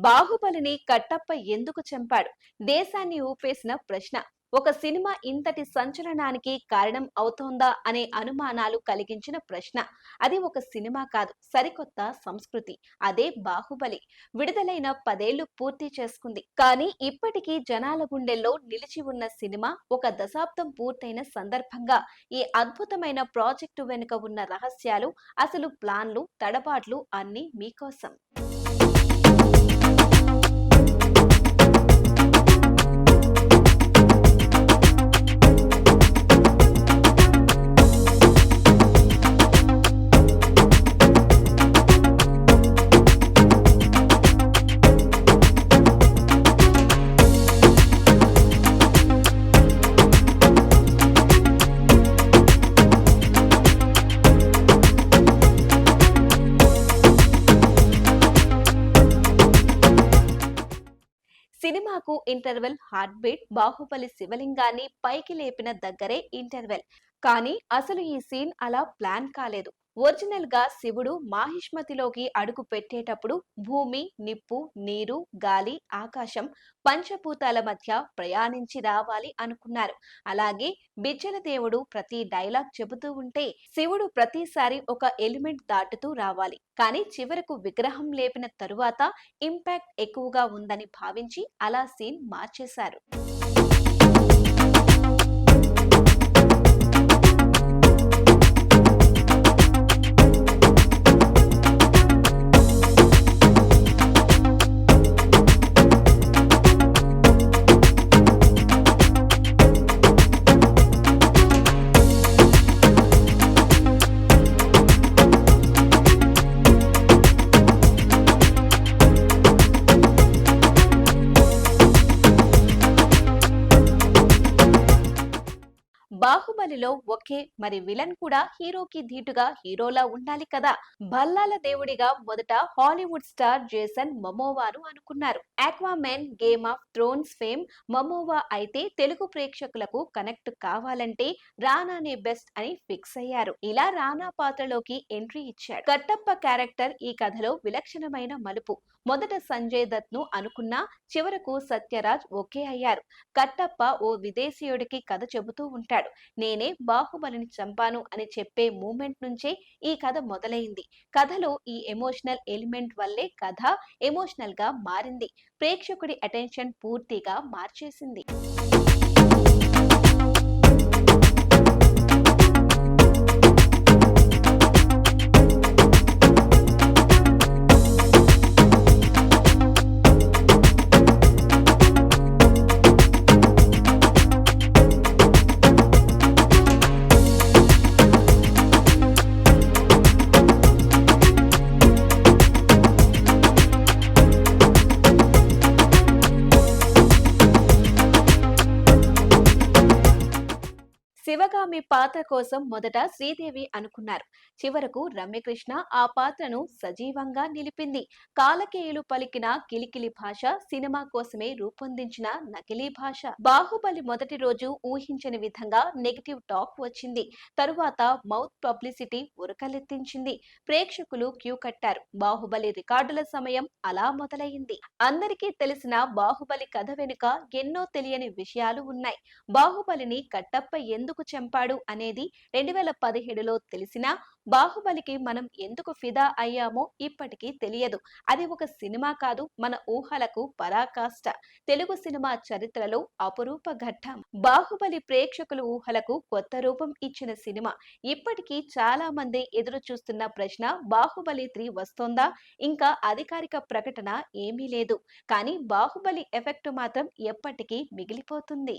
బాహుబలిని కట్టప్ప ఎందుకు చంపాడు? దేశాన్ని ఊపేసిన ప్రశ్న. ఒక సినిమా ఇంతటి సంచలనానికి కారణం అవుతోందా అనే అనుమానాలు కలిగించిన ప్రశ్న. అది ఒక సినిమా కాదు, సరికొత్త సంస్కృతి. అదే బాహుబలి. విడుదలైన 10 ఏళ్లు పూర్తి చేసుకుంది. కానీ ఇప్పటికీ జనాల గుండెల్లో నిలిచి ఉన్న సినిమా, ఒక దశాబ్దం పూర్తయిన సందర్భంగా ఈ అద్భుతమైన ప్రాజెక్టు వెనుక ఉన్న రహస్యాలు, అసలు ప్లాన్లు, తడబాట్లు అన్నీ మీకోసం. సినిమాకు ఇంటర్వెల్ హార్ట్ బీట్. బాహుబలి శివలింగాన్ని పైకి లేపిన దగ్గరే ఇంటర్వెల్. కానీ అసలు ఈ సీన్ అలా ప్లాన్ కాలేదు. ఒరిజినల్ గా శివుడు మాహిష్మతిలోకి అడుగు పెట్టేటప్పుడు భూమి, నిప్పు, నీరు, గాలి, ఆకాశం పంచభూతాల మధ్య ప్రయాణించి రావాలి అనుకున్నారు. అలాగే బిజ్జల దేవుడు ప్రతి డైలాగ్ చెబుతూ ఉంటే శివుడు ప్రతిసారి ఒక ఎలిమెంట్ దాటుతూ రావాలి. కానీ చివరకు విగ్రహం లేపిన తరువాత ఇంపాక్ట్ ఎక్కువగా ఉందని భావించి అలా సీన్ మార్చేశారు. బాహుబలిలో ఒకే మరి విలన్ కూడా హీరోకి ధీటుగా హీరోలా ఉండాలి కదా. భల్లాల దేవుడిగా మొదట హాలీవుడ్ స్టార్ జేసన్ మమోవాను అనుకున్నారు. Aquaman, game of thrones fame Momoa అయితే తెలుగు ప్రేక్షకులకు కనెక్ట్ కావాలంటే రానానే బెస్ట్ అని ఫిక్స్ అయ్యారు. ఇలా రానా పాత్రలోకి ఎంట్రీ ఇచ్చాడు. కట్టప్ప క్యారెక్టర్ ఈ కథలో విలక్షణమైన మలుపు. మొదట సంజయ్ దత్ ను అనుకున్నా చివరకు సత్యరాజ్ ఓకే అయ్యారు. కట్టప్ప ఓ విదేశీయుడికి కథ చెబుతూ ఉంటాడు. నేనే బాహుబలిని చంపాను అని చెప్పే మూమెంట్ నుంచే ఈ కథ మొదలైంది. కథలో ఈ ఎమోషనల్ ఎలిమెంట్ వల్లే కథ ఎమోషనల్ గా మారింది. ప్రేక్షకుడి అటెన్షన్ పూర్తిగా మార్చేసింది. శివగామి పాత్ర కోసం మొదట శ్రీదేవి అనుకున్నారు. చివరకు రమ్యకృష్ణ ఆ పాత్రను సజీవంగా నిలిపింది. కాలకేయులు పలికిన కిలికిలి భాష సినిమా కోసమే రూపొందించిన నకిలీ భాష. బాహుబలి మొదటి రోజు ఊహించని విధంగా నెగటివ్ టాక్ వచ్చింది. తరువాత మౌత్ పబ్లిసిటీ ఉరకలెత్తించింది. ప్రేక్షకులు క్యూ కట్టారు. బాహుబలి రికార్డుల సమయం అలా మొదలైంది. అందరికీ తెలిసిన బాహుబలి కథ వెనుక ఎన్నో తెలియని విషయాలు ఉన్నాయి. బాహుబలిని కట్టప్ప ఎందుకు చంపాడు అనేది 2017లో తెలిసినా బాహుబలికి మనం ఎందుకు ఫిదా అయ్యామో ఇప్పటికీ తెలియదు. అది ఒక సినిమా కాదు, మన ఊహలకు పరాకాష్ట. తెలుగు సినిమా చరిత్రలో అపురూప ఘట్టం. బాహుబలి ప్రేక్షకుల ఊహలకు కొత్త రూపం ఇచ్చిన సినిమా. ఇప్పటికీ చాలా మంది ఎదురు చూస్తున్న ప్రశ్న, బాహుబలి 3 వస్తోందా? ఇంకా అధికారిక ప్రకటన ఏమీ లేదు. కానీ బాహుబలి ఎఫెక్ట్ మాత్రం ఎప్పటికీ మిగిలిపోతుంది.